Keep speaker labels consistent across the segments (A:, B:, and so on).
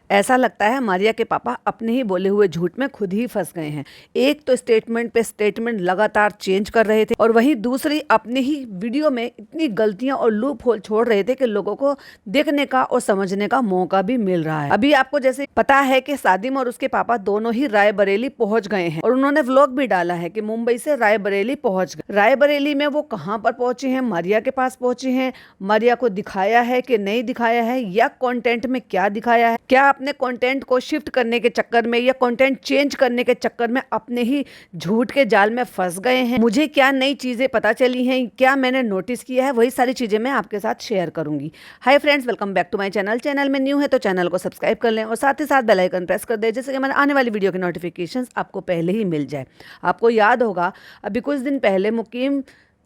A: ऐसा लगता है मारिया के पापा अपने ही बोले हुए झूठ में खुद ही फंस गए हैं। एक तो स्टेटमेंट पे स्टेटमेंट लगातार चेंज कर रहे थे और वहीं दूसरी अपने ही वीडियो में इतनी गलतियां और लूप होल छोड़ रहे थे कि लोगों को देखने का और समझने का मौका भी मिल रहा है। अभी आपको जैसे पता है कि सादिम और उसके पापा दोनों ही रायबरेली पहुंच गए हैं और उन्होंने व्लॉग भी डाला है कि मुंबई से रायबरेली पहुंच गए। रायबरेली में वो कहाँ पर पहुंचे हैं, मारिया के पास पहुंचे हैं, मारिया को दिखाया है कि नहीं दिखाया है, या कंटेंट में क्या दिखाया है, क्या अपने कंटेंट को शिफ्ट करने के चक्कर में या कंटेंट चेंज करने के चक्कर में अपने ही झूठ के जाल में फंस गए हैं। मुझे क्या नई चीजें पता चली हैं, क्या मैंने नोटिस किया है, वही सारी चीजें मैं आपके साथ शेयर करूंगी। Hi friends, welcome back to my channel. Channel में न्यू है तो चैनल को सब्सक्राइब कर लें और साथ ही साथ बेल आइकन प्रेस कर दें, जिससे कि हमारे आने वाली वीडियो के नोटिफिकेशंस आपको पहले ही मिल जाए। आपको याद होगा अभी कुछ दिन पहले मुकीम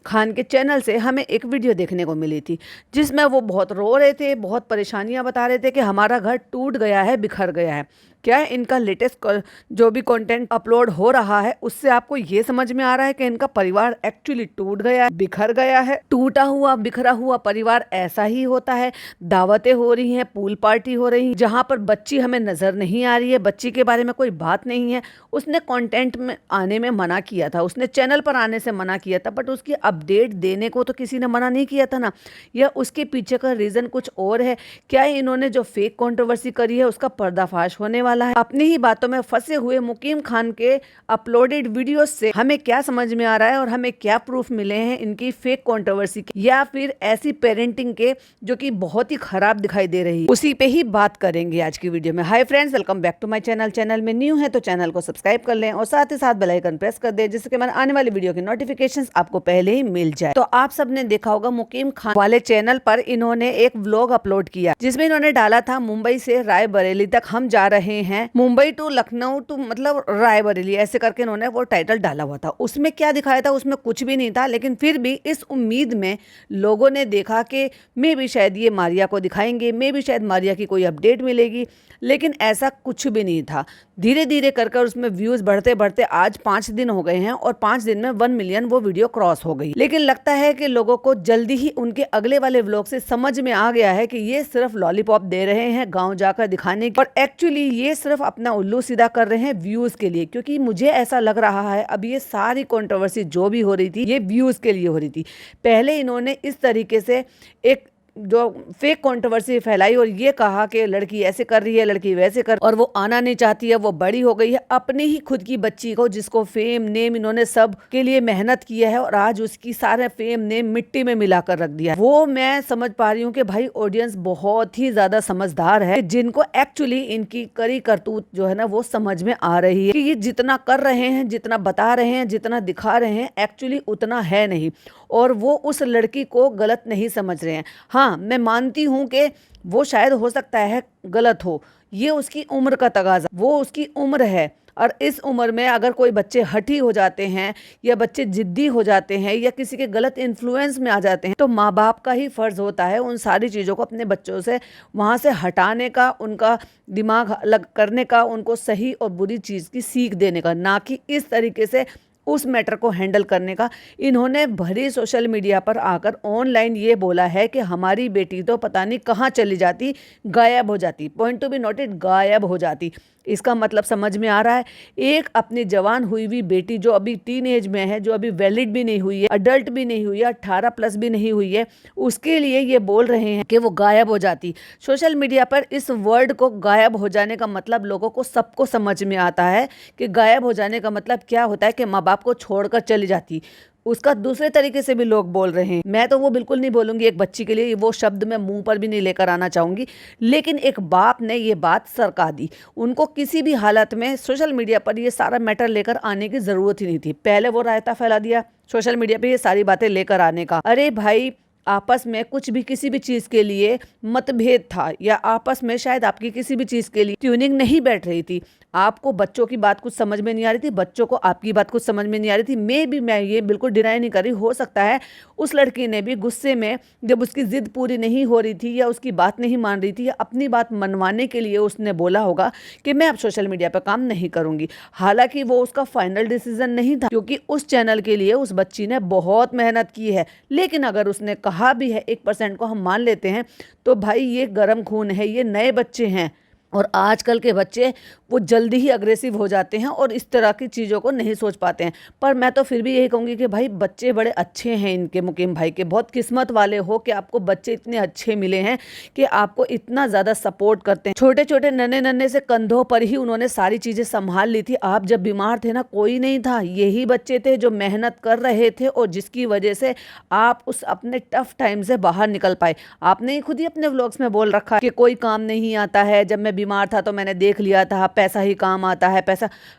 A: खान के चैनल से हमें एक वीडियो देखने को मिली थी जिसमें वो बहुत रो रहे थे, बहुत परेशानियां बता रहे थे कि हमारा घर टूट गया है, बिखर गया है। क्या इनका लेटेस्ट जो भी कंटेंट अपलोड हो रहा है उससे आपको ये समझ में आ रहा है कि इनका परिवार एक्चुअली टूट गया है, बिखर गया है? टूटा हुआ बिखरा हुआ परिवार ऐसा ही होता है। दावतें हो रही हैं, पूल पार्टी हो रही, जहां पर बच्ची हमें नजर नहीं आ रही है, बच्ची के बारे में कोई बात नहीं है। उसने कंटेंट में आने में मना किया था, उसने चैनल पर आने से मना किया था, बट उसकी अपडेट देने को तो किसी ने मना नहीं किया था ना। या उसके पीछे का रीजन कुछ और है? क्या इन्होंने जो फेक कंट्रोवर्सी करी है उसका पर्दाफाश होने वाला है? अपनी ही बातों में फंसे हुए मुकीम खान के अपलोडेड वीडियोस से हमें क्या समझ में आ रहा है और हमें क्या प्रूफ मिले हैं इनकी फेक कंट्रोवर्सी के, या फिर ऐसी पेरेंटिंग के जो कि बहुत ही खराब दिखाई दे रही है, उसी पे ही बात करेंगे आज की वीडियो में। Hi friends, welcome back to my channel. Channel में न्यू है तो चैनल को सब्सक्राइब कर लें और साथ ही साथ बेल आइकन प्रेस कर दें, जिससे कि हमारे आने वाली वीडियो की नोटिफिकेशंस आपको पहले ही मिल जाए। तो आप सबने देखा होगा मुकीम खान वाले चैनल पर इन्होंने एक व्लॉग अपलोड किया जिसमें इन्होंने डाला था मुंबई से रायबरेली तक हम जा रहे हैं, मुंबई टू लखनऊ टू मतलब रायबरेली, ऐसे करके इन्होंने वो टाइटल डाला हुआ था। उसमें क्या दिखाया था? उसमें कुछ भी नहीं था, लेकिन फिर भी इस उम्मीद में लोगों ने देखा कि मे भी शायद ये मारिया को दिखाएंगे, मे भी शायद मारिया की कोई अपडेट मिलेगी, लेकिन ऐसा कुछ भी नहीं था। धीरे धीरे कर कर उसमें व्यूज बढ़ते बढ़ते आज 5 दिन हो गए हैं और 5 दिन में 1 मिलियन वो वीडियो क्रॉस हो गई। लेकिन लगता है कि लोगों को जल्दी ही उनके अगले वाले व्लॉग से समझ में आ गया है कि ये सिर्फ लॉलीपॉप दे रहे हैं गांव जाकर दिखाने की, और एक्चुअली ये सिर्फ अपना उल्लू सीधा कर रहे हैं व्यूज के लिए। क्योंकि मुझे ऐसा लग रहा है अब ये सारी कंट्रोवर्सी जो भी हो रही थी ये व्यूज के लिए हो रही थी। पहले इन्होंने इस तरीके से एक जो फेक कंट्रोवर्सी फैलाई और ये कहा कि लड़की ऐसे कर रही है, लड़की वैसे कर, और वो आना नहीं चाहती है, वो बड़ी हो गई है। अपनी ही खुद की बच्ची को, जिसको फेम नेम इन्होंने सब के लिए मेहनत किया है, और आज उसकी सारे फेम नेम मिट्टी में मिलाकर रख दिया। वो मैं समझ पा रही हूँ कि भाई ऑडियंस बहुत ही ज्यादा समझदार है, जिनको एक्चुअली इनकी करी करतूत जो है ना वो समझ में आ रही है कि ये जितना कर रहे हैं, जितना बता रहे हैं, जितना दिखा रहे हैं, एक्चुअली उतना है नहीं, और वो उस लड़की को गलत नहीं समझ रहे हैं। हाँ, मैं मानती हूँ कि वो शायद हो सकता है गलत हो, ये उसकी उम्र का तगाजा, वो उसकी उम्र है, और इस उम्र में अगर कोई बच्चे हठी हो जाते हैं या बच्चे जिद्दी हो जाते हैं या किसी के गलत इन्फ्लुएंस में आ जाते हैं, तो माँ बाप का ही फर्ज होता है उन सारी चीज़ों को अपने बच्चों से वहाँ से हटाने का, उनका दिमाग अलग करने का, उनको सही और बुरी चीज़ की सीख देने का, ना कि इस तरीके से उस मैटर को हैंडल करने का। इन्होंने भरी सोशल मीडिया पर आकर ऑनलाइन ये बोला है कि हमारी बेटी तो पता नहीं कहाँ चली जाती, गायब हो जाती, पॉइंट टू बी नोटेड, गायब हो जाती। इसका मतलब समझ में आ रहा है, एक अपनी जवान हुई हुई बेटी जो अभी टीन एज में है, जो अभी वैलिड भी नहीं हुई है, अडल्ट भी नहीं हुई है, 18 प्लस भी नहीं हुई है, उसके लिए ये बोल रहे हैं कि वो गायब हो जाती। सोशल मीडिया पर इस वर्ड को, गायब हो जाने का मतलब, लोगों को सबको समझ में आता है कि गायब हो जाने का मतलब क्या होता है, कि माँ बाप को छोड़कर चली जाती। उसका दूसरे तरीके से भी लोग बोल रहे हैं, मैं तो वो बिल्कुल नहीं बोलूंगी एक बच्ची के लिए, वो शब्द मैं मुंह पर भी नहीं लेकर आना चाहूंगी, लेकिन एक बाप ने ये बात सरका दी। उनको किसी भी हालत में सोशल मीडिया पर ये सारा मैटर लेकर आने की जरूरत ही नहीं थी। पहले वो रायता फैला दिया सोशल मीडिया पे ये सारी बातें लेकर आने का। अरे भाई, आपस में कुछ भी किसी भी चीज के लिए मतभेद था, या आपस में शायद आपकी किसी भी चीज के लिए ट्यूनिंग नहीं बैठ रही थी, आपको बच्चों की बात कुछ समझ में नहीं आ रही थी, बच्चों को आपकी बात कुछ समझ में नहीं आ रही थी, मैं ये बिल्कुल डिनाई नहीं कर रही, हो सकता है उस लड़की ने भी गुस्से में, जब उसकी जिद पूरी नहीं हो रही थी या उसकी बात नहीं मान रही थी या अपनी बात मनवाने के लिए उसने बोला होगा कि मैं अब सोशल मीडिया पर काम नहीं करूंगी। हालांकि वो उसका फाइनल डिसीजन नहीं था, क्योंकि उस चैनल के लिए उस बच्ची ने बहुत मेहनत की है। लेकिन अगर उसने कहा भी है 1% को हम मान लेते हैं, तो भाई ये गर्म खून है, ये नए बच्चे हैं, और आजकल के बच्चे वो जल्दी ही अग्रेसिव हो जाते हैं और इस तरह की चीज़ों को नहीं सोच पाते हैं। पर मैं तो फिर भी यही कहूँगी कि भाई बच्चे बड़े अच्छे हैं इनके, मुकीम भाई के। बहुत किस्मत वाले हो कि आपको बच्चे इतने अच्छे मिले हैं कि आपको इतना ज़्यादा सपोर्ट करते हैं। छोटे छोटे नन्हे नन्हे से कंधों पर ही उन्होंने सारी चीज़ें संभाल ली थी। आप जब बीमार थे ना, कोई नहीं था, यही बच्चे थे जो मेहनत कर रहे थे और जिसकी वजह से आप उस अपने टफ टाइम से बाहर निकल पाए। आपने ही खुद ही अपने व्लॉग्स में बोल रखा है कि कोई काम नहीं आता है, जब मैं बीमार था तो मैंने देख लिया था, पैसा ही काम आता है।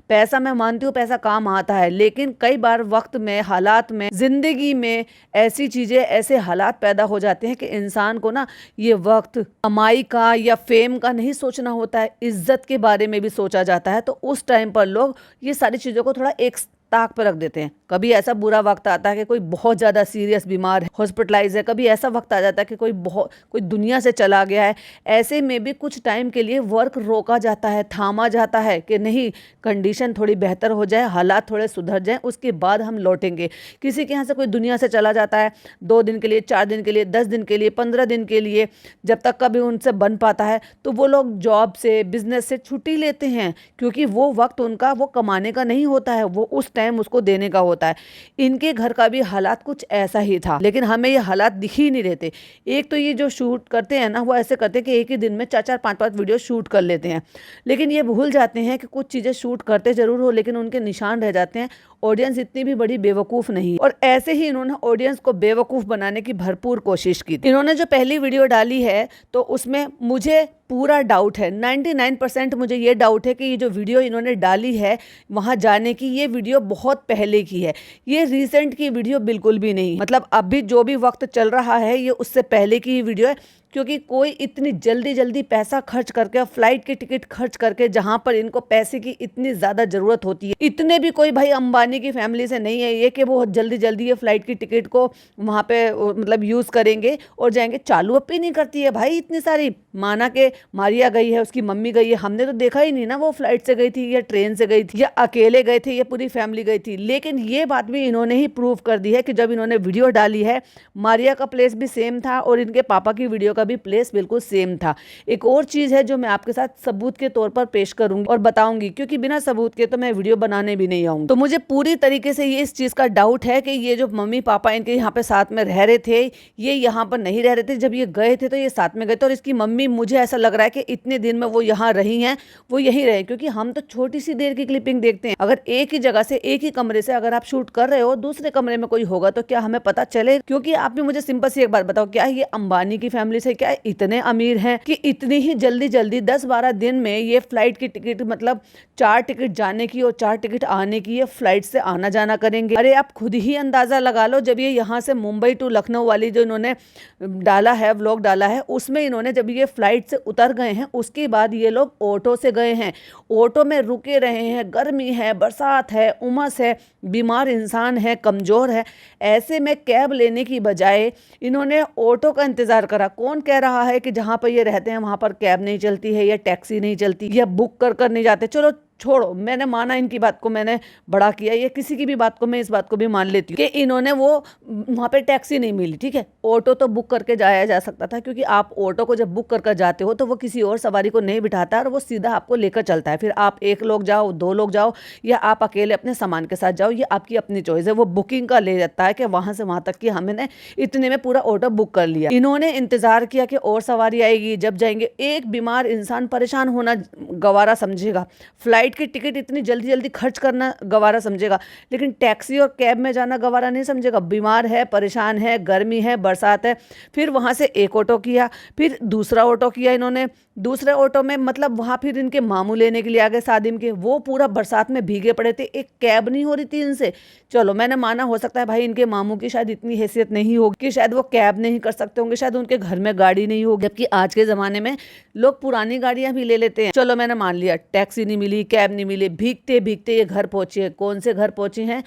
A: पैसा मैं मानती हूँ पैसा काम आता है, लेकिन कई बार वक्त में, हालात में, जिंदगी में ऐसी चीजें, ऐसे हालात पैदा हो जाते हैं कि इंसान को ना ये वक्त कमाई का या फेम का नहीं सोचना होता है, इज्जत के बारे में भी सोचा जाता है। तो उस टाइम पर लोग ये सारी चीजों को थोड़ा एक ताक पर रख देते हैं। कभी ऐसा बुरा वक्त आता है कि कोई बहुत ज़्यादा सीरियस बीमार है, हॉस्पिटलाइज है, कभी ऐसा वक्त आ जाता है कि कोई दुनिया से चला गया है। ऐसे में भी कुछ टाइम के लिए वर्क रोका जाता है, थामा जाता है कि नहीं, कंडीशन थोड़ी बेहतर हो जाए, हालात थोड़े सुधर जाएं, उसके बाद हम लौटेंगे। किसी के यहाँ से कोई दुनिया से चला जाता है 2 दिन के लिए, 4 दिन के लिए, 10 दिन के लिए, 15 दिन के लिए, जब तक कभी उनसे बन पाता है तो वो लोग जॉब से, बिजनेस से छुट्टी लेते हैं, क्योंकि वो वक्त उनका वो कमाने का नहीं होता है, वो उस टाइम उसको देने का होता है। इनके घर का भी हालात कुछ ऐसा ही था, लेकिन हमें ये हालात दिख ही नहीं रहते। एक तो ये जो शूट करते हैं ना, वो ऐसे करते हैं कि एक ही दिन में 4-4, 5-5 वीडियो शूट कर लेते हैं, लेकिन ये भूल जाते हैं कि कुछ चीज़ें शूट करते जरूर हो लेकिन उनके निशान रह जाते हैं। ऑडियंस इतनी भी बड़ी बेवकूफ़ नहीं, और ऐसे ही इन्होंने ऑडियंस को बेवकूफ़ बनाने की भरपूर कोशिश की। इन्होंने जो पहली वीडियो डाली है तो उसमें मुझे पूरा डाउट है, 99% मुझे ये डाउट है कि ये जो वीडियो इन्होंने डाली है वहाँ जाने की, ये वीडियो बहुत पहले की है, ये रिसेंट की वीडियो बिल्कुल भी नहीं। मतलब अभी जो भी वक्त चल रहा है ये उससे पहले की ही वीडियो है, क्योंकि कोई इतनी जल्दी जल्दी पैसा खर्च करके, फ्लाइट की टिकट खर्च करके, जहाँ पर इनको पैसे की इतनी ज़्यादा ज़रूरत होती है, इतने भी कोई भाई अंबानी की फैमिली से नहीं है ये कि वो जल्दी जल्दी ये फ्लाइट की टिकट को वहाँ पे मतलब यूज़ करेंगे और जाएंगे। चालू अप ही नहीं करती है भाई इतनी सारी। माना के मारिया गई है, उसकी मम्मी गई है, हमने तो देखा ही नहीं ना वो फ्लाइट से गई थी या ट्रेन से गई थी या अकेले गए थे या पूरी फैमिली गई थी। लेकिन ये बात भी इन्होंने ही प्रूव कर दी है कि जब इन्होंने वीडियो डाली है, मारिया का प्लेस भी सेम था और इनके पापा की वीडियो का भी प्लेस बिल्कुल सेम था। एक और चीज़ है जो मैं आपके साथ सबूत के तौर पर पेश करूंगी और बताऊंगी, क्योंकि बिना सबूत के तो मैं वीडियो बनाने भी नहीं आऊंगी। तो मुझे पूरी तरीके से ये इस चीज़ का डाउट है कि ये जो मम्मी पापा इनके यहाँ पे साथ में रह रहे थे, ये यहाँ पर नहीं रह रहे थे। जब ये गए थे तो ये साथ में गए थे, और इसकी मम्मी, मुझे ऐसा लग रहा है कि इतने दिन में वो यहाँ रही हैं, वो यहीं रहे, क्योंकि हम तो छोटी सी देर की क्लिपिंग देखते हैं। अगर एक ही जगह से, एक ही कमरे से अगर आप शूट कर रहे हो, दूसरे कमरे में कोई होगा तो क्या हमें पता चले? क्योंकि आप भी मुझे सिंपल सी एक बात बताओ, क्या ये अंबानी की फैमिली से क्या इतने अमीर हैं कि इतनी ही जल्दी जल्दी 10-12 दिन में ये फ्लाइट की टिकट, मतलब 4 टिकट जाने की और 4 टिकट आने की, ये फ्लाइट से आना जाना करेंगे? अरे आप खुद ही अंदाजा लगा लो, जब ये यहाँ से मुंबई टू लखनऊ वाली जो इन्होंने डाला है, व्लॉग डाला है, उसमें इन्होंने जब ये फ्लाइट से उतर गए हैं उसके बाद ये लोग ऑटो से गए हैं, ऑटो में रुके रहे हैं, गर्मी है, बरसात है, उमस है, बीमार इंसान है, कमज़ोर है, ऐसे में कैब लेने की बजाय इन्होंने ऑटो का इंतज़ार करा। कौन कह रहा है कि जहाँ पर ये रहते हैं वहाँ पर कैब नहीं चलती है या टैक्सी नहीं चलती या बुक कर नहीं जाते? चलो छोड़ो, मैंने माना इनकी बात को, मैंने बड़ा किया, ये किसी की भी बात को मैं इस बात को भी मान लेती हूँ कि इन्होंने वो वहाँ पे टैक्सी नहीं मिली, ठीक है, ऑटो तो बुक करके जाया जा सकता था, क्योंकि आप ऑटो को जब बुक करके जाते हो तो वो किसी और सवारी को नहीं बिठाता और वो सीधा आपको लेकर चलता है। फिर आप 1 लोग जाओ, 2 लोग जाओ या आप अकेले अपने सामान के साथ जाओ, ये आपकी अपनी चॉइस है। वो बुकिंग का ले जाता है कि वहाँ से वहाँ तक की हमने इतने में पूरा ऑटो बुक कर लिया। इन्होंने इंतजार किया कि और सवारी आएगी, जब जाएंगे। एक बीमार इंसान परेशान होना गवारा समझेगा, फ्लाइट की टिकट इतनी जल्दी जल्दी खर्च करना गवारा समझेगा, लेकिन टैक्सी और कैब में जाना गवारा नहीं समझेगा। बीमार है, परेशान है, गर्मी है, बरसात है। फिर वहाँ से एक ऑटो किया, फिर दूसरा ऑटो किया इन्होंने, दूसरे ऑटो में मतलब वहाँ फिर इनके मामू लेने के लिए आ गए सादिम के, वो पूरा बरसात में भीगे पड़े थे, एक कैब नहीं हो रही थी इनसे। चलो मैंने माना हो सकता है भाई इनके मामू की शायद इतनी हैसियत नहीं होगी कि शायद वो कैब नहीं कर सकते होंगे, शायद उनके घर में गाड़ी नहीं होगी, जबकि आज के ज़माने में लोग पुरानी गाड़ियाँ भी ले लेते हैं। चलो मैंने मान लिया, टैक्सी नहीं मिली, कैब नहीं मिली, भीगते भीगते ये घर पहुँचे। कौन से घर पहुँचे हैं?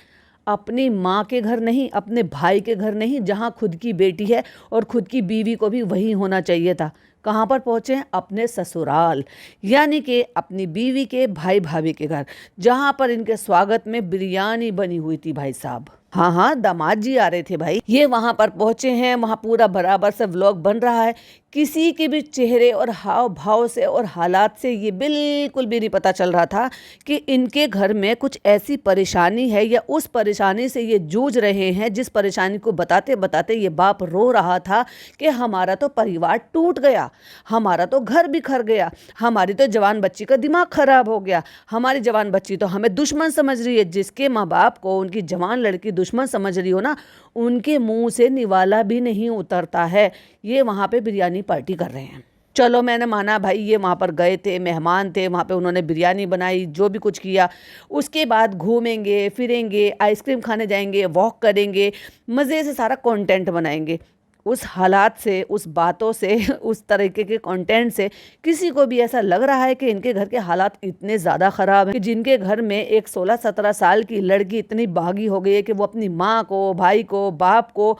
A: अपनी माँ के घर नहीं, अपने भाई के घर नहीं, जहाँ खुद की बेटी है और खुद की बीवी को भी वही होना चाहिए था। कहाँ पर पहुँचे हैं? अपने ससुराल, यानी कि अपनी बीवी के भाई भाभी के घर, जहाँ पर इनके स्वागत में बिरयानी बनी हुई थी भाई साहब। हाँ, दामाद जी आ रहे थे भाई। ये वहाँ पर पहुँचे हैं, वहाँ पूरा बराबर से व्लॉग बन रहा है। किसी के भी चेहरे और हाव भाव से और हालात से ये बिल्कुल भी नहीं पता चल रहा था कि इनके घर में कुछ ऐसी परेशानी है या उस परेशानी से ये जूझ रहे हैं जिस परेशानी को बताते बताते ये बाप रो रहा था कि हमारा तो परिवार टूट गया, हमारा तो घर बिखर गया, हमारी तो जवान बच्ची का दिमाग खराब हो गया, हमारी जवान बच्ची तो हमें दुश्मन समझ रही है। जिसके माँ बाप को उनकी जवान लड़की दुश्मन समझ रही हो ना, उनके मुंह से निवाला भी नहीं उतरता है। ये वहाँ पे बिरयानी पार्टी कर रहे हैं। चलो मैंने माना भाई ये वहाँ पर गए थे, मेहमान थे, वहाँ पे उन्होंने बिरयानी बनाई, जो भी कुछ किया, उसके बाद घूमेंगे फिरेंगे, आइसक्रीम खाने जाएंगे, वॉक करेंगे, मज़े से सारा कंटेंट बनाएंगे। उस हालात से, उस बातों से, उस तरीके के कंटेंट से किसी को भी ऐसा लग रहा है कि इनके घर के हालात इतने ज़्यादा ख़राब हैं कि जिनके घर में एक 16-17 साल की लड़की इतनी बागी हो गई है कि वो अपनी माँ को, भाई को, बाप को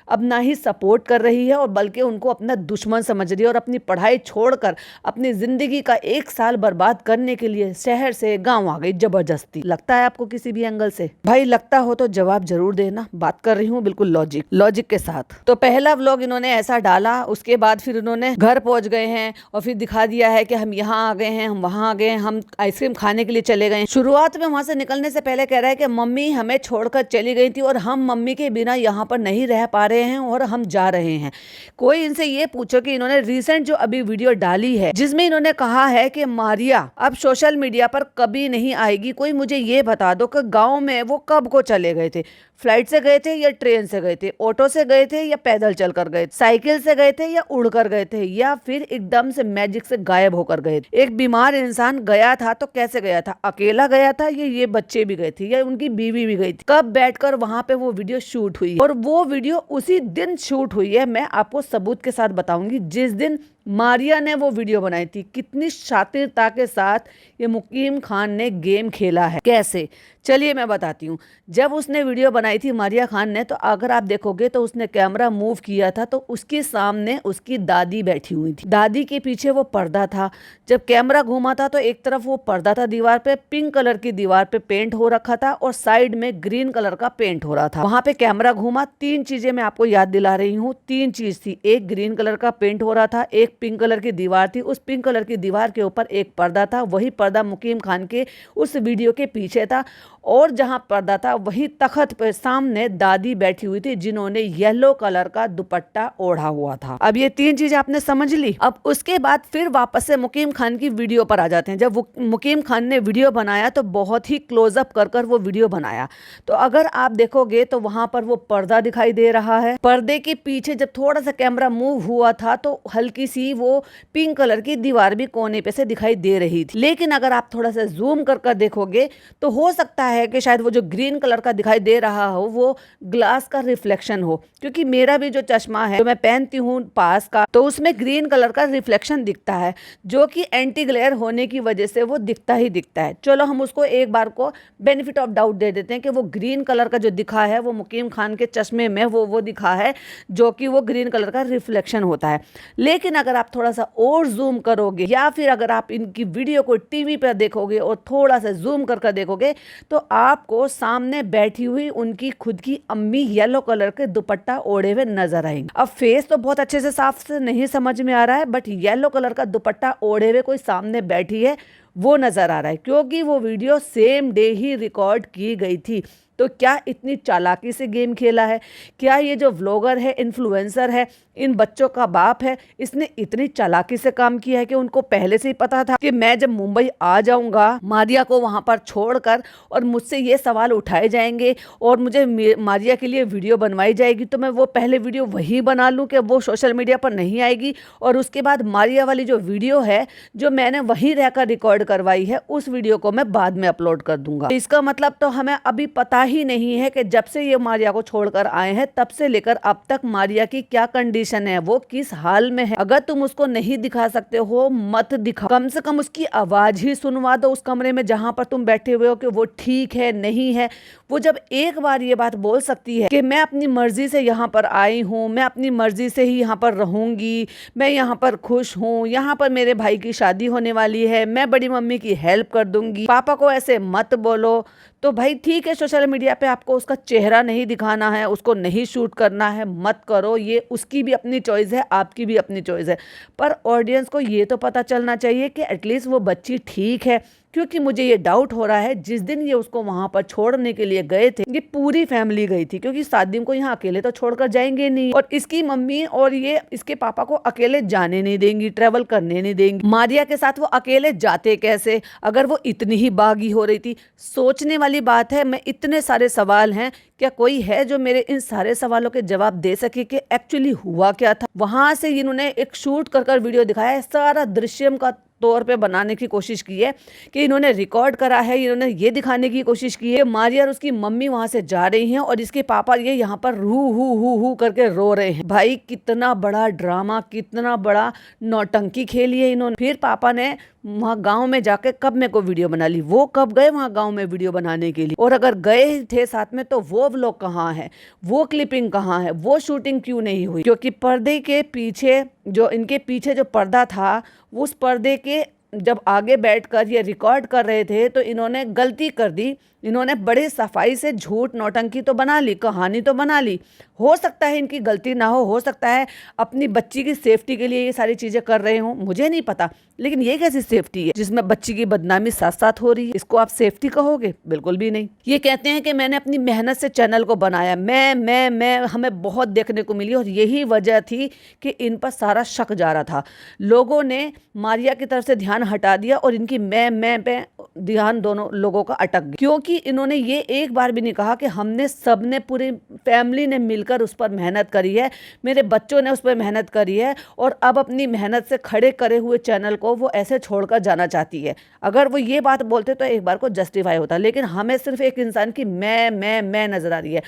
A: अब ना ही सपोर्ट कर रही है और बल्कि उनको अपना दुश्मन समझ रही है और अपनी पढ़ाई छोड़कर अपनी ज़िंदगी का 1 साल बर्बाद करने के लिए शहर से गांव आ गई ज़बरदस्ती। लगता है आपको किसी भी एंगल से? भाई लगता हो तो जवाब जरूर देना। बात कर रही हूँ बिल्कुल लॉजिक के साथ। तो पहला व्लॉग इन्होंने ऐसा डाला, उसके बाद फिर इन्होंने घर पहुंच गए हैं और फिर दिखा दिया है कि हम यहाँ आ गए हैं, हम वहाँ आ गए हैं, हम आइसक्रीम खाने के लिए चले गए। शुरुआत में वहां से निकलने से पहले कह रहा है कि मम्मी हमें छोड़कर चली गई थी और हम मम्मी के बिना यहाँ पर नहीं रह पा रहे हैं और हम जा रहे हैं। कोई इनसे ये पूछो कि इन्होंने रिसेंट जो अभी वीडियो डाली है जिसमें इन्होंने कहा है कि मारिया अब सोशल मीडिया पर कभी नहीं आएगी, कोई मुझे ये बता दो कि गांव में वो कब को चले गए थे? फ्लाइट से गए थे या ट्रेन से गए थे? ऑटो से गए थे या पैदल चल कर गए? साइकिल से गए थे या उड़ कर गए थे? या फिर एकदम से मैजिक से गायब होकर गए? एक बीमार इंसान गया था तो कैसे गया था? अकेला गया था या ये बच्चे भी गए थे या उनकी बीवी भी गई थी? कब बैठकर वहां पे वो वीडियो शूट हुई? और वो वीडियो उसी दिन शूट हुई है। मैं आपको सबूत के साथ बताऊंगी जिस दिन मारिया ने वो वीडियो बनाई थी। कितनी शातिरता के साथ ये मुकीम खान ने गेम खेला है। कैसे? चलिए मैं बताती हूँ। जब उसने वीडियो बनाई थी मारिया खान ने, तो अगर आप देखोगे तो उसने कैमरा मूव किया था तो उसके सामने उसकी दादी बैठी हुई थी। दादी के पीछे वो पर्दा था। जब कैमरा घूमा था तो एक तरफ वो पर्दा था दीवार पे, पिंक कलर की दीवार पे पेंट हो रखा था और साइड में ग्रीन कलर का पेंट हो रहा था। वहां पे कैमरा घूमा, 3 चीजें मैं आपको याद दिला रही हूँ। 3 चीज थी। एक ग्रीन कलर का पेंट हो रहा था, एक पिंक कलर की दीवार थी, उस पिंक कलर की दीवार के ऊपर एक पर्दा था, वही पर्दा मुकीम खान के उस वीडियो के पीछे था। और जहां पर्दा था वही तख्त पे सामने दादी बैठी हुई थी जिन्होंने येलो कलर का दुपट्टा ओढ़ा हुआ था। अब ये 3 चीजें आपने समझ ली। अब उसके बाद फिर वापस से मुकीम खान की वीडियो पर आ जाते हैं। जब मुकीम खान ने वीडियो बनाया तो बहुत ही क्लोजअप कर वो वीडियो बनाया। तो अगर आप देखोगे तो वहां पर वो पर्दा दिखाई दे रहा है। पर्दे के पीछे जब थोड़ा सा कैमरा मूव हुआ था तो हल्की सी वो पिंक कलर की दीवार भी कोने पे से दिखाई दे रही थी। लेकिन अगर आप थोड़ा सा जूम कर देखोगे तो हो सकता है कि शायद वो जो ग्रीन कलर का दिखाई दे रहा हो वो ग्लास का रिफ्लेक्शन हो, क्योंकि मेरा भी जो चश्मा है जो मैं पहनती हूँ पास का, तो उसमें ग्रीन कलर का रिफ्लेक्शन दिखता है जो कि एंटी ग्लेयर होने की वजह से वो दिखता ही दिखता है। चलो हम उसको एक बार को बेनिफिट ऑफ डाउट दे देते हैं कि वो ग्रीन कलर का जो दिखा है वो मुकीम खान के चश्मे में वो दिखा है जो कि वो ग्रीन कलर का रिफ्लेक्शन होता है। लेकिन अगर आप थोड़ा सा और जूम करोगे या फिर अगर आप इनकी वीडियो को टीवी पर देखोगे और थोड़ा सा जूम कर देखोगे तो आपको सामने बैठी हुई उनकी खुद की अम्मी येलो कलर के दुपट्टा ओढ़े हुए नजर आएंगे। अब फेस तो बहुत अच्छे से साफ से नहीं समझ में आ रहा है, बट येलो कलर का दुपट्टा ओढ़े हुए कोई सामने बैठी है वो नजर आ रहा है, क्योंकि वो वीडियो सेम डे ही रिकॉर्ड की गई थी। तो क्या इतनी चालाकी से गेम खेला है? क्या ये जो व्लॉगर है, इन्फ्लुएंसर है, इन बच्चों का बाप है, इसने इतनी चालाकी से काम किया है कि उनको पहले से ही पता था कि मैं जब मुंबई आ जाऊंगा मारिया को वहां पर छोड़कर और मुझसे ये सवाल उठाए जाएंगे और मुझे मारिया के लिए वीडियो बनवाई जाएगी तो मैं वो पहले वीडियो वही बना लूं कि वो सोशल मीडिया पर नहीं आएगी, और उसके बाद मारिया वाली जो वीडियो है जो मैंने वहीं रहकर रिकॉर्ड करवाई है उस वीडियो को मैं बाद में अपलोड कर दूंगा। इसका मतलब तो हमें अभी पता ही नहीं है कि जब से ये मारिया को छोड़कर आए हैं तब से लेकर अब तक मारिया की क्या कंडीशन है, वो किस हाल में है। अगर तुम उसको नहीं दिखा सकते हो मत दिखा, कम से कम उसकी आवाज ही सुनवा दो उस कमरे में जहां पर तुम बैठे हुए हो कि वो ठीक है नहीं है। वो जब एक बार ये बात बोल सकती है कि मैं अपनी मर्जी से यहाँ पर आई हूँ, मैं अपनी मर्जी से ही यहाँ पर रहूंगी, मैं यहाँ पर खुश हूँ, यहाँ पर मेरे भाई की शादी होने वाली है, मैं बड़ी मम्मी की हेल्प कर दूंगी, पापा को ऐसे मत बोलो। तो भाई ठीक है, सोशल मीडिया पे आपको उसका चेहरा नहीं दिखाना है, उसको नहीं शूट करना है, मत करो, ये उसकी भी अपनी चॉइस है, आपकी भी अपनी चॉइस है। पर ऑडियंस को ये तो पता चलना चाहिए कि एटलीस्ट वो बच्ची ठीक है। क्योंकि मुझे ये डाउट हो रहा है, जिस दिन ये उसको वहां पर छोड़ने के लिए गए थे, ये पूरी फैमिली गई थी, क्योंकि सादिम को यहाँ अकेले तो छोड़कर जाएंगे नहीं, और इसकी मम्मी और ये इसके पापा को अकेले जाने नहीं देंगी, ट्रेवल करने नहीं देंगी। मारिया के साथ वो अकेले जाते कैसे, अगर वो इतनी ही बागी हो रही थी? सोचने वाली बात है। मैं इतने सारे सवाल हैं, क्या कोई है जो मेरे इन सारे सवालों के जवाब दे सके कि एक्चुअली हुआ क्या था? वहां से इन्होंने एक शूट कर वीडियो दिखाया है, सारा दृश्यम का तौर पे बनाने की कोशिश की है कि इन्होंने रिकॉर्ड करा है, इन्होंने ये दिखाने की कोशिश की है मारिया और उसकी मम्मी वहां से जा रही हैं और इसके पापा ये यहाँ पर हु करके रो रहे हैं। भाई कितना बड़ा ड्रामा, कितना बड़ा नौटंकी खेली है इन्होंने। फिर पापा ने वहाँ गांव में जाके कब मेरे को वीडियो बना ली, वो कब गए वहाँ गांव में वीडियो बनाने के लिए? और अगर गए थे साथ में तो वो व्लॉग कहाँ है, वो क्लिपिंग कहाँ है, वो शूटिंग क्यों नहीं हुई? क्योंकि पर्दे के पीछे जो इनके पीछे जो पर्दा था, उस पर्दे के जब आगे बैठकर ये रिकॉर्ड कर रहे थे तो इन्होंने गलती कर दी। इन्होंने बड़े सफाई से झूठ नौटंकी तो बना ली, कहानी तो बना ली। हो सकता है इनकी गलती ना हो सकता है अपनी बच्ची की सेफ्टी के लिए ये सारी चीजें कर रहे हों, मुझे नहीं पता। लेकिन ये कैसी सेफ्टी है जिसमें बच्ची की बदनामी साथ साथ हो रही है? इसको आप सेफ्टी कहोगे? बिल्कुल भी नहीं। ये कहते हैं कि मैंने अपनी मेहनत से चैनल को बनाया, मैं हमें बहुत देखने को मिली और यही वजह थी कि इन पर सारा शक जा रहा था। लोगों ने मारिया की तरफ से ध्यान हटा दिया और इनकी मैं पे ध्यान दोनों लोगों का अटक गया, क्योंकि इन्होंने ये एक बार भी नहीं कहा कि हमने सबने पूरी फैमिली ने मिलकर उस पर मेहनत करी है, मेरे बच्चों ने उस पर मेहनत करी है और अब अपनी मेहनत से खड़े करे हुए चैनल को वो ऐसे छोड़कर जाना चाहती है। अगर वो ये बात बोलते तो एक बार को जस्टिफाई होता, लेकिन हमें सिर्फ एक इंसान की मैं नजर आ रही है।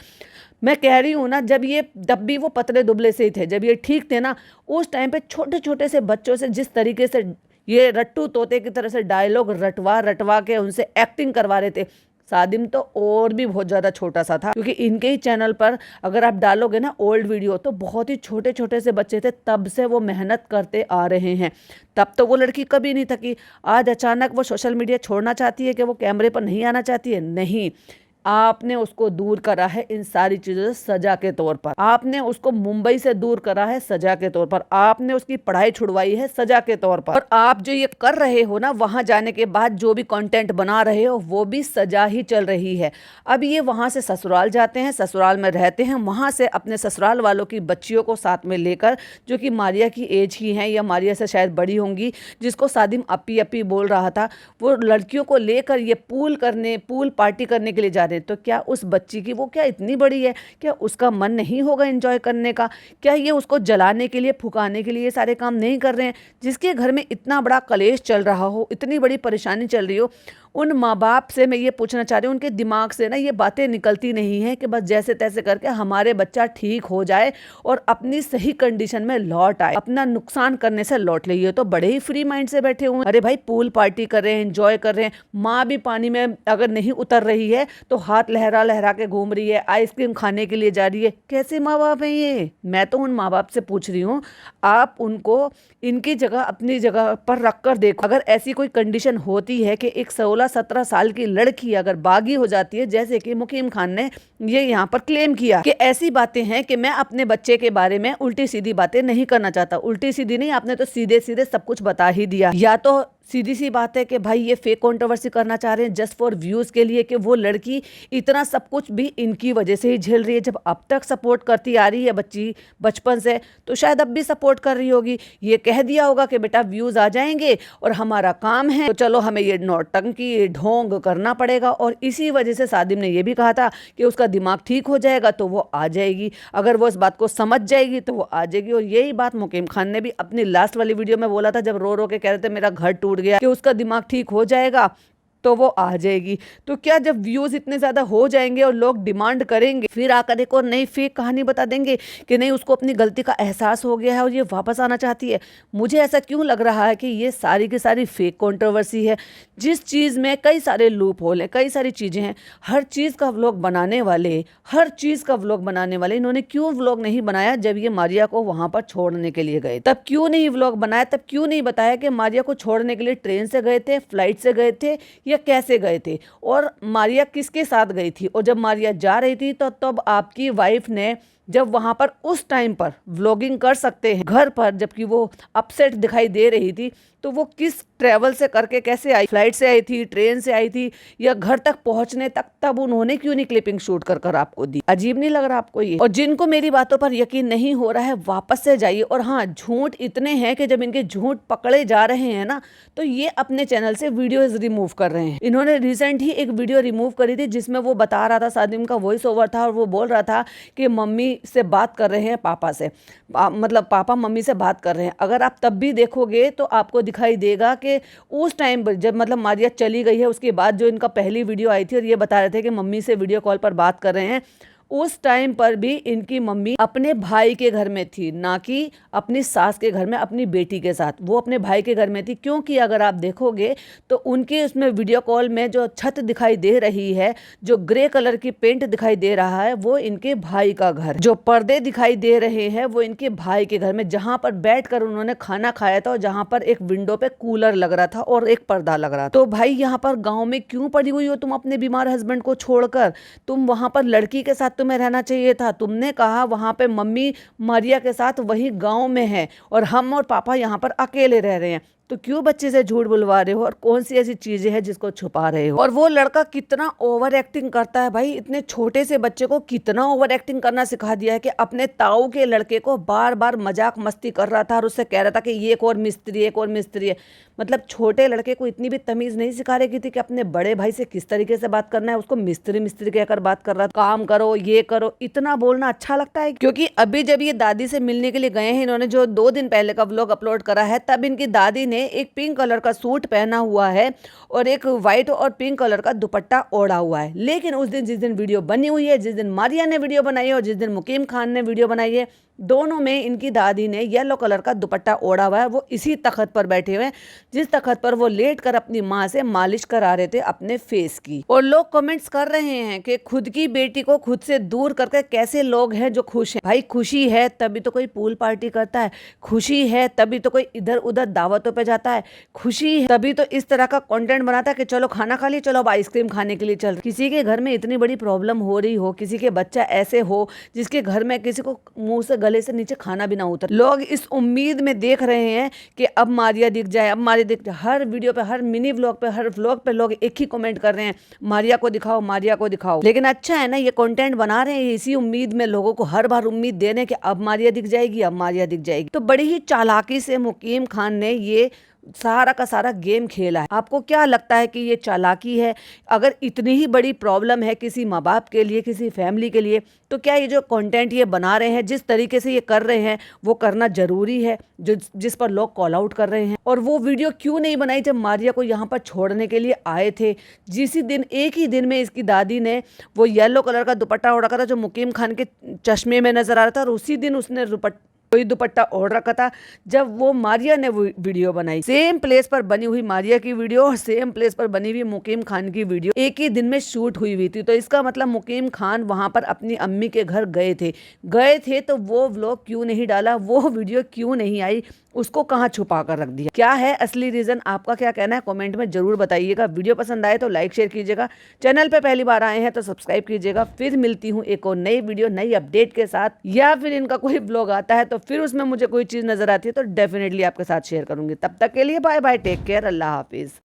A: मैं कह रही हूँ ना, जब भी वो पतले दुबले से ही थे, जब ये ठीक थे ना, उस टाइम पे छोटे छोटे से बच्चों से जिस तरीके से ये रट्टू तोते की तरह से डायलॉग रटवा के उनसे एक्टिंग करवा रहे थे। सादिम तो और भी बहुत ज़्यादा छोटा सा था, क्योंकि इनके ही चैनल पर अगर आप डालोगे ना ओल्ड वीडियो तो बहुत ही छोटे छोटे से बच्चे थे, तब से वो मेहनत करते आ रहे हैं। तब तो वो लड़की कभी नहीं थकी। आज अचानक वो सोशल मीडिया छोड़ना चाहती है कि वो कैमरे पर नहीं आना चाहती है? नहीं, आपने उसको दूर करा है इन सारी चीजों से सजा के तौर पर। आपने उसको मुंबई से दूर करा है सजा के तौर पर। आपने उसकी पढ़ाई छुड़वाई है सजा के तौर पर। और आप जो ये कर रहे हो ना, वहां जाने के बाद जो भी कंटेंट बना रहे हो वो भी सजा ही चल रही है। अब ये वहां से ससुराल जाते हैं, ससुराल में रहते हैं, वहां से अपने ससुराल वालों की बच्चियों को साथ में लेकर, जो कि मारिया की एज की हैं या मारिया से शायद बड़ी होंगी, जिसको सादिम अपी अपी बोल रहा था, वो लड़कियों को लेकर ये पूल पार्टी करने के लिए जा रहे हैं। तो क्या उस बच्ची की, वो क्या इतनी बड़ी है, क्या उसका मन नहीं होगा एंजॉय करने का? क्या ये उसको जलाने के लिए, फुकाने के लिए ये सारे काम नहीं कर रहे हैं? जिसके घर में इतना बड़ा कलेश चल रहा हो, इतनी बड़ी परेशानी चल रही हो, उन माँ बाप से मैं ये पूछना चाह रही हूँ, उनके दिमाग से ना ये बातें निकलती नहीं है कि बस जैसे तैसे करके हमारे बच्चा ठीक हो जाए और अपनी सही कंडीशन में लौट आए, अपना नुकसान करने से लौट ले। ये तो बड़े ही फ्री माइंड से बैठे हुए हैं। अरे भाई, पूल पार्टी कर रहे हैं, एंजॉय कर रहे हैं, माँ भी पानी में अगर नहीं उतर रही है तो हाथ लहरा लहरा के घूम रही है, आइसक्रीम खाने के लिए जा रही है। कैसे माँ बाप हैं ये? मैं तो उन माँ बाप से पूछ रही हूँ, आप उनको इनकी जगह अपनी जगह पर रख कर देखो। अगर ऐसी कोई कंडीशन होती है कि एक 16-17 साल की लड़की अगर बागी हो जाती है, जैसे कि मुकीम खान ने ये यहाँ पर क्लेम किया कि ऐसी बातें हैं कि मैं अपने बच्चे के बारे में उल्टी सीधी बातें नहीं करना चाहता। उल्टी सीधी नहीं, आपने तो सीधे सीधे सब कुछ बता ही दिया। या तो सीधी सी बात है कि भाई ये फेक कंट्रोवर्सी करना चाह रहे हैं जस्ट फॉर व्यूज के लिए, कि वो लड़की इतना सब कुछ भी इनकी वजह से ही झेल रही है। जब अब तक सपोर्ट करती आ रही है बच्ची बचपन से, तो शायद अब भी सपोर्ट कर रही होगी। ये कह दिया होगा कि बेटा व्यूज आ जाएंगे और हमारा काम है, तो चलो हमें ये नौटंकी, ये ढोंग करना पड़ेगा। और इसी वजह से सादिम ने ये भी कहा था कि उसका दिमाग ठीक हो जाएगा तो वो आ जाएगी, अगर वो इस बात को समझ जाएगी तो वो आ जाएगी। और यही बात मुकीम खान ने भी अपनी लास्ट वाली वीडियो में बोला था, जब रो रो के कह रहे थे मेरा घर टूट गया, कि उसका दिमाग ठीक हो जाएगा तो वो आ जाएगी। तो क्या जब व्यूज इतने ज्यादा हो जाएंगे और लोग डिमांड करेंगे, फिर आकर एक और नई फेक कहानी बता देंगे कि नहीं उसको अपनी गलती का एहसास हो गया है और ये वापस आना चाहती है। मुझे ऐसा क्यों लग रहा है कि ये सारी की सारी फेक कंट्रोवर्सी है, जिस चीज में कई सारे लूप होल है, कई सारी चीजें हैं। हर चीज का व्लॉग बनाने वाले, इन्होंने क्यों व्लॉग नहीं बनाया जब ये मारिया को वहां पर छोड़ने के लिए गए? तब क्यों नहीं व्लॉग बनाया? तब क्यों नहीं बताया कि मारिया को छोड़ने के लिए ट्रेन से गए थे, फ्लाइट से गए थे या कैसे गए थे, और मारिया किसके साथ गई थी? और जब मारिया जा रही थी तो तब आपकी वाइफ ने जब वहां पर उस टाइम पर व्लॉगिंग कर सकते हैं घर पर, जबकि वो अपसेट दिखाई दे रही थी, तो वो किस ट्रेवल से करके कैसे आई? फ्लाइट से आई थी, ट्रेन से आई थी, या घर तक पहुंचने तक तब उन्होंने क्यों नहीं क्लिपिंग शूट कर कर आपको दी? अजीब नहीं लग रहा आपको ये? और जिनको मेरी बातों पर यकीन नहीं हो रहा है, वापस से जाइए। और हाँ, झूठ इतने हैं कि जब इनके झूठ पकड़े जा रहे हैं ना, तो ये अपने चैनल से वीडियोज रिमूव कर रहे हैं। इन्होंने रिसेंट ही एक वीडियो रिमूव करी थी जिसमें वो बता रहा था, सादिम का वॉइस ओवर था, और वो बोल रहा था कि मम्मी से बात कर रहे हैं पापा से, मतलब पापा मम्मी से बात कर रहे हैं। अगर आप तब भी देखोगे तो आपको दिखाई देगा कि उस टाइम पर जब मतलब मारिया चली गई है, उसके बाद जो इनका पहली वीडियो आई थी और ये बता रहे थे कि मम्मी से वीडियो कॉल पर बात कर रहे हैं, उस टाइम पर भी इनकी मम्मी अपने भाई के घर में थी, ना कि अपनी सास के घर में अपनी बेटी के साथ। वो अपने भाई के घर में थी, क्योंकि अगर आप देखोगे तो उनके उसमें वीडियो कॉल में जो छत दिखाई दे रही है, जो ग्रे कलर की पेंट दिखाई दे रहा है, वो इनके भाई का घर। जो पर्दे दिखाई दे रहे हैं वो इनके भाई के घर में, जहां पर बैठकर उन्होंने खाना खाया था और जहां पर एक विंडो पे कूलर लग रहा था और एक पर्दा लग रहा था। तो भाई यहाँ पर गाँव में क्यों पड़ी हुई हो तुम अपने बीमार हस्बैंड को छोड़कर? तुम वहां पर लड़की के साथ तुम्हें रहना चाहिए था। तुमने कहा वहां पे मम्मी मारिया के साथ वही गांव में है और हम और पापा यहाँ पर अकेले रह रहे हैं। तो क्यों बच्चे से झूठ बुलवा रहे हो और कौन सी ऐसी चीजें हैं जिसको छुपा रहे हो? और वो लड़का कितना ओवर एक्टिंग करता है भाई, इतने छोटे से बच्चे को कितना ओवर एक्टिंग करना सिखा दिया है कि अपने ताऊ के लड़के को बार बार मजाक मस्ती कर रहा था और उससे कह रहा था कि ये एक और मिस्त्री है, एक और मिस्त्री है। मतलब छोटे लड़के को इतनी भी तमीज नहीं सिखा रही थी कि अपने बड़े भाई से किस तरीके से बात करना है। उसको मिस्त्री मिस्त्री कहकर बात कर रहा था, काम करो, ये करो। इतना बोलना अच्छा लगता है? क्योंकि अभी जब ये दादी से मिलने के लिए गए हैं, इन्होंने जो 2 दिन पहले का व्लॉग अपलोड करा है, तब इनकी दादी ने एक पिंक कलर का सूट पहना हुआ है और एक व्हाइट और पिंक कलर का दुपट्टा ओढ़ा हुआ है। लेकिन उस दिन जिस दिन वीडियो बनी हुई है, जिस दिन मारिया ने वीडियो बनाई है और जिस दिन मुकीम खान ने वीडियो बनाई है, दोनों में इनकी दादी ने येलो कलर का दुपट्टा ओढ़ा हुआ है। वो इसी तख्त पर बैठे हुए हैं जिस तख्त पर वो लेट कर अपनी माँ से मालिश करा रहे थे अपने फेस की। और लोग कमेंट्स कर रहे हैं कि खुद की बेटी को खुद से दूर करके कैसे लोग हैं जो खुश हैं। भाई खुशी है तभी तो कोई पूल पार्टी करता है, खुशी है तभी तो कोई इधर उधर दावतों पे जाता है, खुशी है तभी तो इस तरह का कंटेंट बनाता है कि चलो खाना खा लिया, चलो अब आइसक्रीम खाने के लिए चल। किसी के घर में इतनी बड़ी प्रॉब्लम हो रही हो, किसी के बच्चा ऐसे हो जिसके घर में किसी को मुंह से गले से नीचे खाना भी ना उतर, लोग इस उम्मीद में देख रहे हैं कि अब मारिया दिख जाए, अब मारिया दिख जाए। हर वीडियो पे, हर मिनी व्लॉग पे, हर व्लॉग पे लोग एक ही कमेंट कर रहे हैं, मारिया को दिखाओ, मारिया को दिखाओ। लेकिन अच्छा है ना, ये कंटेंट बना रहे हैं इसी उम्मीद में, लोगों को हर बार उम्मीद दे रहे हैं कि अब मारिया दिख जाएगी, अब मारिया दिख जाएगी। तो बड़ी ही चालाकी से मुकीम खान ने ये सारा का सारा गेम खेला है। आपको क्या लगता है कि ये चालाकी है? अगर इतनी ही बड़ी प्रॉब्लम है किसी माँ बाप के लिए, किसी फैमिली के लिए, तो क्या ये जो कंटेंट ये बना रहे हैं, जिस तरीके से ये कर रहे हैं, वो करना जरूरी है जो जिस पर लोग कॉल आउट कर रहे हैं? और वो वीडियो क्यों नहीं बनाई जब मारिया को यहाँ पर छोड़ने के लिए आए थे? जिस दिन, एक ही दिन में इसकी दादी ने वो येलो कलर का दुपट्टा ओढ़ रखा था जो मुकीम खान के चश्मे में नजर आ रहा था, और उसी दिन उसने कोई दुपट्टा ओढ़ रखा था जब वो मारिया ने वो वीडियो बनाई। सेम प्लेस पर बनी हुई मारिया की वीडियो और सेम प्लेस पर बनी हुई मुकीम खान की वीडियो एक ही दिन में शूट हुई थी। तो इसका मतलब मुकीम खान वहां पर अपनी अम्मी के घर गए थे तो वो व्लॉग क्यों नहीं डाला, वो वीडियो क्यों नहीं आई, उसको कहाँ छुपा कर रख दिया? क्या है असली रीजन? आपका क्या कहना है कमेंट में जरूर बताइएगा। वीडियो पसंद आए तो लाइक शेयर कीजिएगा, चैनल पे पहली बार आए हैं तो सब्सक्राइब कीजिएगा। फिर मिलती हूँ एक और नई वीडियो, नई अपडेट के साथ, या फिर इनका कोई ब्लॉग आता है तो फिर उसमें मुझे कोई चीज नजर आती है तो डेफिनेटली आपके साथ शेयर करूंगी। तब तक के लिए बाय बाय, टेक केयर, अल्लाह हाफिज।